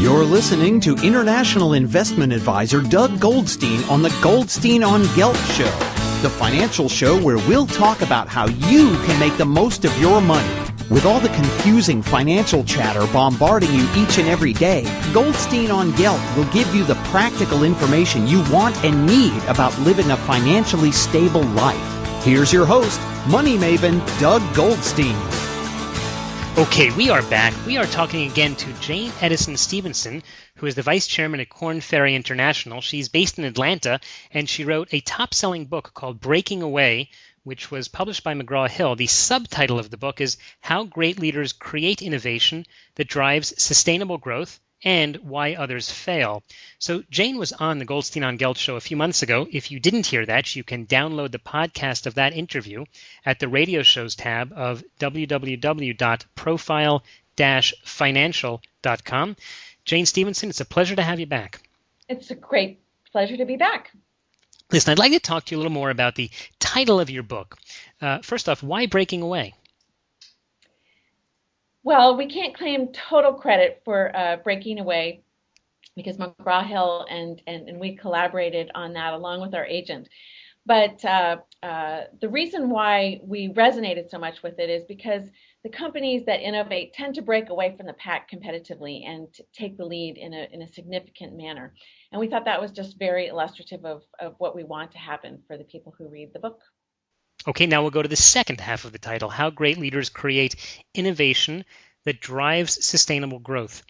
You're listening to international investment advisor Doug Goldstein on the Goldstein ON Gelt show, the financial show where we'll talk about how you can make the most of your money. With all the confusing financial chatter bombarding you each and every day, Goldstein ON Gelt will give you the practical information you want and need about living a financially stable life. Here's your host, money maven Doug Goldstein. Okay, we are back. We are talking again to Jane Edison Stevenson, who is the vice chairman at Korn, Ferry International. She's based in Atlanta, and she wrote a top-selling book called Breaking Away, which was published by McGraw-Hill. The subtitle of the book is How Great Leaders Create Innovation That Drives Sustainable Growth and Why Others Fail. So Jane was on the Goldstein ON Gelt show a few months ago. If you didn't hear that, you can download the podcast of that interview at the radio shows tab of www.profile-financial.com. Jane Stevenson, it's a pleasure to have you back. It's a great pleasure to be back. Listen, I'd like to talk to you a little more about the title of your book. First off, why Breaking Away? Well, we can't claim total credit for Breaking Away because McGraw-Hill and we collaborated on that along with our agent. But the reason why we resonated so much with it is because the companies that innovate tend to break away from the pack competitively and take the lead in a significant manner. And we thought that was just very illustrative of what we want to happen for the people who read the book. Okay, now we'll go to the second half of the title, How Great Leaders Create Innovation That Drives Sustainable Growth.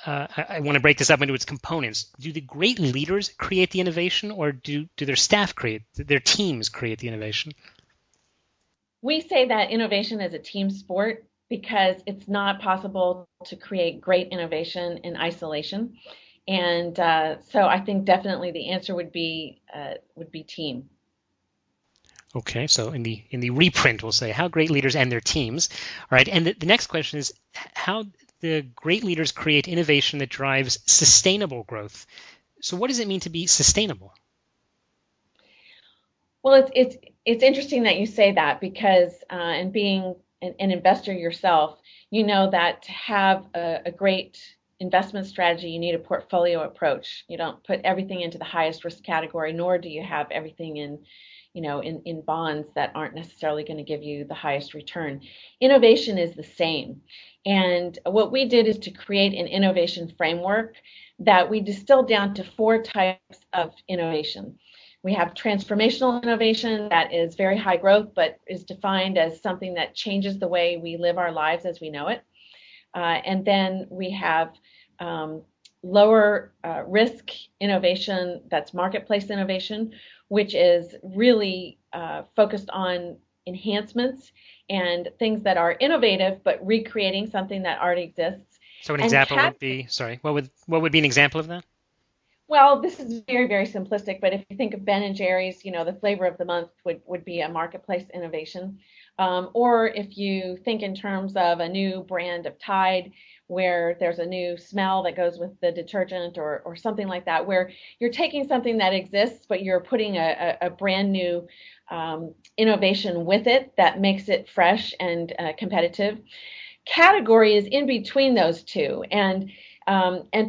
I want to break this up into its components. Do the great leaders create the innovation, or do their staff their teams create the innovation? We say that innovation is a team sport because it's not possible to create great innovation in isolation. And so I think definitely the answer would be team. Okay, so in the reprint, we'll say how great leaders and their teams. All right, and the next question is how the great leaders create innovation that drives sustainable growth. So what does it mean to be sustainable? Well, it's interesting that you say that because and being an investor yourself, you know that to have a great investment strategy, you need a portfolio approach. You don't put everything into the highest risk category, nor do you have everything in bonds that aren't necessarily going to give you the highest return. Innovation is the same. And what we did is to create an innovation framework that we distilled down to 4 types of innovation. We have transformational innovation that is very high growth, but is defined as something that changes the way we live our lives as we know it. And then we have lower risk innovation, that's marketplace innovation, which is really focused on enhancements and things that are innovative, but recreating something that already exists. So an example would be, what would be an example of that? Well, this is very, very simplistic, but if you think of Ben & Jerry's, the flavor of the month would be a marketplace innovation. Or if you think in terms of a new brand of Tide, where there's a new smell that goes with the detergent or something like that, where you're taking something that exists, but you're putting a brand new innovation with it that makes it fresh and competitive. Category is in between those two, and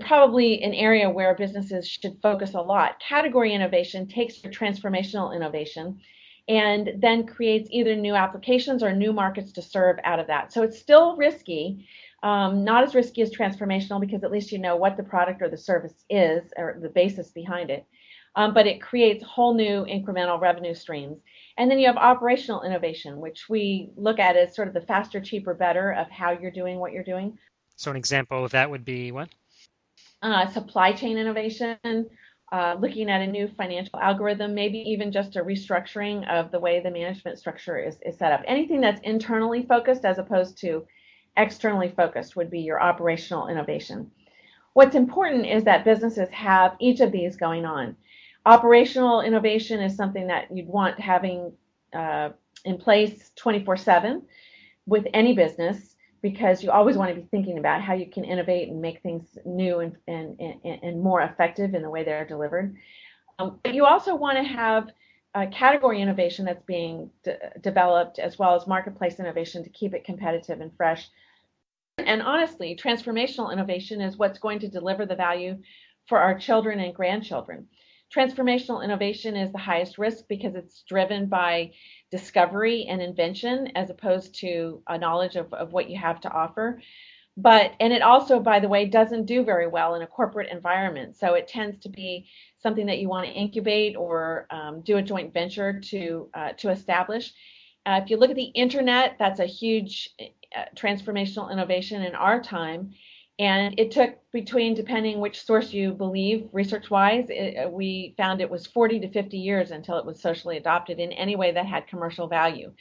probably an area where businesses should focus a lot. Category innovation takes your transformational innovation and then creates either new applications or new markets to serve out of that. So it's still risky, not as risky as transformational because at least you know what the product or the service is or the basis behind it. But it creates whole new incremental revenue streams. And then you have operational innovation, which we look at as sort of the faster, cheaper, better of how you're doing what you're doing. So an example of that would be what? Supply chain innovation, looking at a new financial algorithm, maybe even just a restructuring of the way the management structure is set up. Anything that's internally focused as opposed to externally focused would be your operational innovation. What's important is that businesses have each of these going on. Operational innovation is something that you'd want having in place 24/7 with any business, because you always want to be thinking about how you can innovate and make things new and more effective in the way they're delivered. But you also want to have category innovation that's being developed, as well as marketplace innovation to keep it competitive and fresh. And honestly, transformational innovation is what's going to deliver the value for our children and grandchildren. Transformational innovation is the highest risk because it's driven by discovery and invention as opposed to a knowledge of what you have to offer. And it also, by the way, doesn't do very well in a corporate environment. So it tends to be something that you want to incubate or do a joint venture to establish. If you look at the internet, that's a huge transformational innovation in our time. And it took depending which source you believe, research-wise, we found it was 40 to 50 years until it was socially adopted in any way that had commercial value.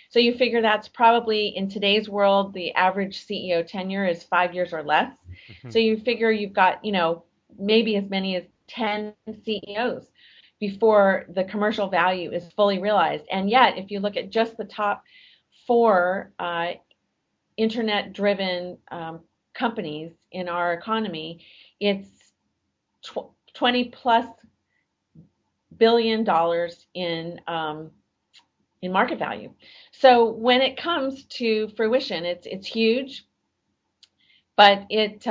So you figure that's probably, in today's world, the average CEO tenure is 5 years or less. Mm-hmm. So you figure you've got, maybe as many as 10 CEOs before the commercial value is fully realized. And yet, if you look at just the top 4 internet-driven companies in our economy, it's $20+ billion in market value. So when it comes to fruition, it's huge, but it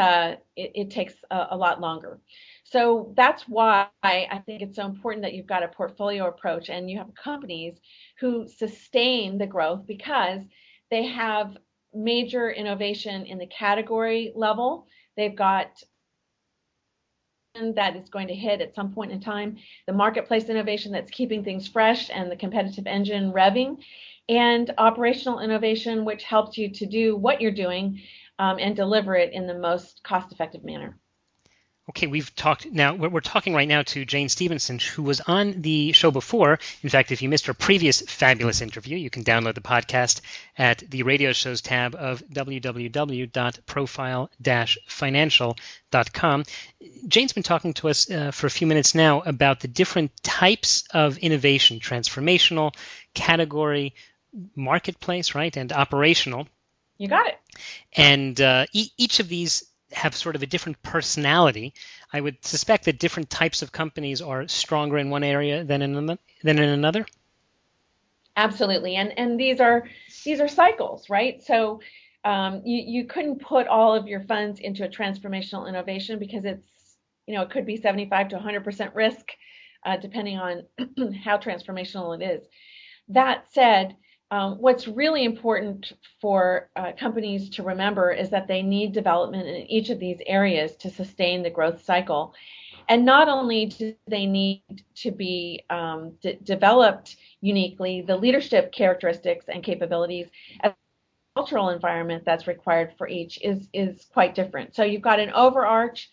takes a lot longer. So that's why I think it's so important that you've got a portfolio approach and you have companies who sustain the growth because they have major innovation in the category level. They've got that is going to hit at some point in time, the marketplace innovation that's keeping things fresh and the competitive engine revving, and operational innovation, which helps you to do what you're doing and deliver it in the most cost-effective manner. Okay, we're talking right now to Jane Stevenson, who was on the show before. In fact, if you missed her previous fabulous interview, you can download the podcast at the radio shows tab of www.profile-financial.com. Jane's been talking to us for a few minutes now about the different types of innovation, transformational, category, marketplace, right, and operational. You got it. And each of these have sort of a different personality. I would suspect that different types of companies are stronger in one area than in another. Absolutely, and these are cycles, right? So you couldn't put all of your funds into a transformational innovation because it's it could be 75 to 100% risk, depending on how transformational it is. That said, what's really important for companies to remember is that they need development in each of these areas to sustain the growth cycle. And not only do they need to be developed uniquely, the leadership characteristics and capabilities and the cultural environment that's required for each is quite different. So you've got an overarch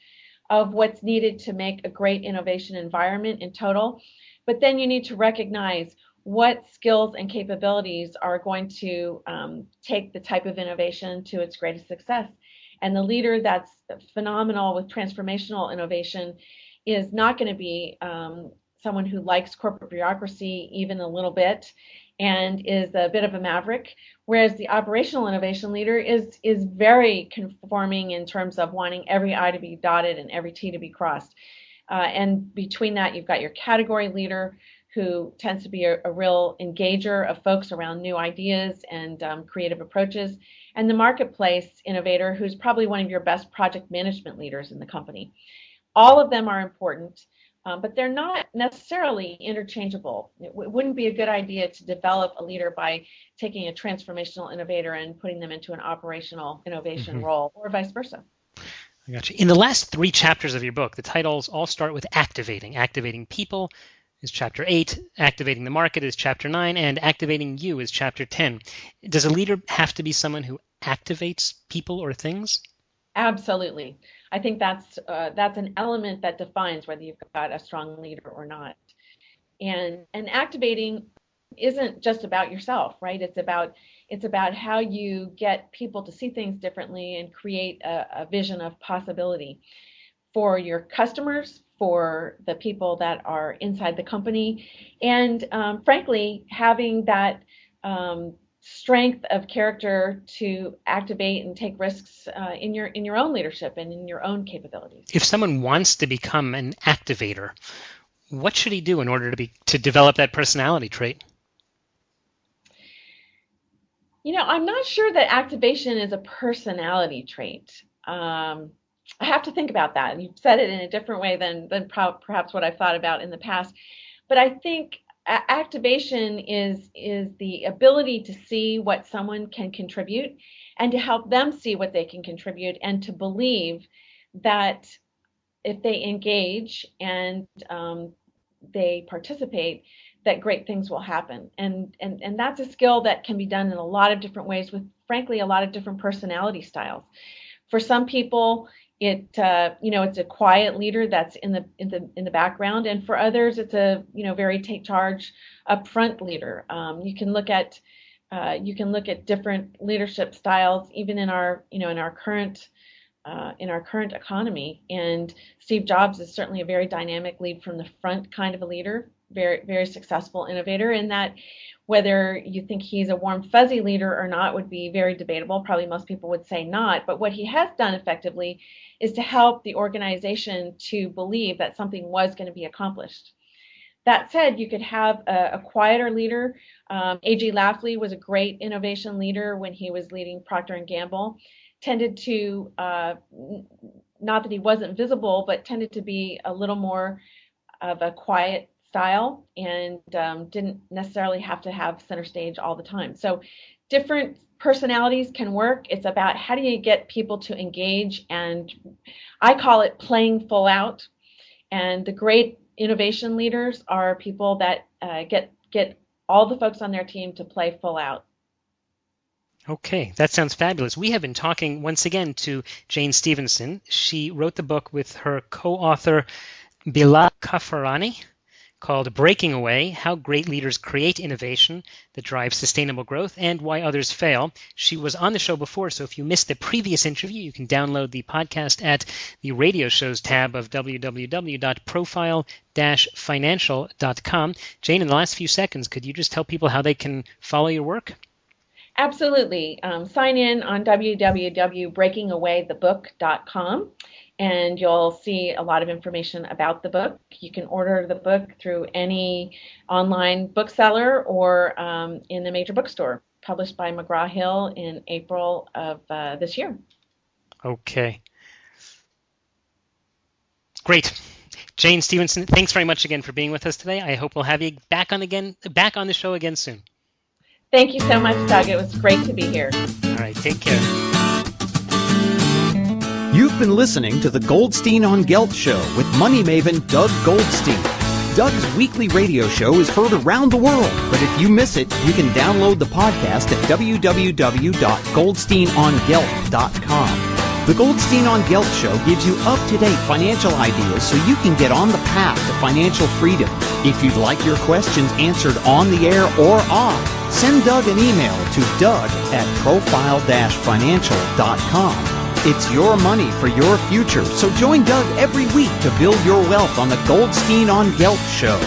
of what's needed to make a great innovation environment in total, but then you need to recognize what skills and capabilities are going to take the type of innovation to its greatest success. And the leader that's phenomenal with transformational innovation is not going to be someone who likes corporate bureaucracy even a little bit and is a bit of a maverick, whereas the operational innovation leader is very conforming in terms of wanting every I to be dotted and every T to be crossed. And between that, you've got your category leader, who tends to be a real engager of folks around new ideas and creative approaches, and the marketplace innovator, who's probably one of your best project management leaders in the company. All of them are important, but they're not necessarily interchangeable. It wouldn't be a good idea to develop a leader by taking a transformational innovator and putting them into an operational innovation role, or vice versa. I got you. In the last 3 chapters of your book, the titles all start with activating. Activating people is chapter 8, activating the market is chapter 9, and activating you is chapter 10. Does a leader have to be someone who activates people or things? Absolutely. I think that's an element that defines whether you've got a strong leader or not. And activating isn't just about yourself, right? It's about how you get people to see things differently and create a vision of possibility for your customers, for the people that are inside the company, and frankly, having that strength of character to activate and take risks in your own leadership and in your own capabilities. If someone wants to become an activator, what should he do in order to develop that personality trait? I'm not sure that activation is a personality trait. I have to think about that. And you've said it in a different way than perhaps what I've thought about in the past. But I think activation is the ability to see what someone can contribute and to help them see what they can contribute and to believe that if they engage and they participate, that great things will happen. And that's a skill that can be done in a lot of different ways with, frankly, a lot of different personality styles. For some people, it's a quiet leader that's in the background, and for others, it's a very take charge, upfront leader. You can look at different leadership styles, even in our current economy. And Steve Jobs is certainly a very dynamic lead from the front kind of a leader, very, very successful innovator, in that whether you think he's a warm, fuzzy leader or not would be very debatable. Probably most people would say not. But what he has done effectively is to help the organization to believe that something was going to be accomplished. That said, you could have a quieter leader. A.G. Lafley was a great innovation leader when he was leading Procter & Gamble. Tended to, not that he wasn't visible, but tended to be a little more of a quiet style and didn't necessarily have to have center stage all the time. So different personalities can work. It's about how do you get people to engage, and I call it playing full out. And the great innovation leaders are people that get all the folks on their team to play full out. Okay, that sounds fabulous. We have been talking once again to Jane Stevenson. She wrote the book with her co-author Bilal Kafarani called Breaking Away: How Great Leaders Create Innovation That Drives Sustainable Growth and Why Others Fail. She was on the show before, so if you missed the previous interview, you can download the podcast at the radio shows tab of www.profile-financial.com. Jane, in the last few seconds, could you just tell people how they can follow your work? Absolutely. Sign in on www.breakingawaythebook.com. And you'll see a lot of information about the book. You can order the book through any online bookseller or in a major bookstore, published by McGraw-Hill in April of this year. Okay. Great. Jane Stevenson, thanks very much again for being with us today. I hope we'll have you back on the show again soon. Thank you so much, Doug. It was great to be here. All right, take care. You've been listening to the Goldstein on Gelt Show with money maven Doug Goldstein. Doug's weekly radio show is heard around the world, but if you miss it, you can download the podcast at www.goldsteinongelt.com. The Goldstein on Gelt Show gives you up-to-date financial ideas so you can get on the path to financial freedom. If you'd like your questions answered on the air or off, send Doug an email to doug@profile-financial.com. It's your money for your future, so join Doug every week to build your wealth on the Goldstein on Gelt Show.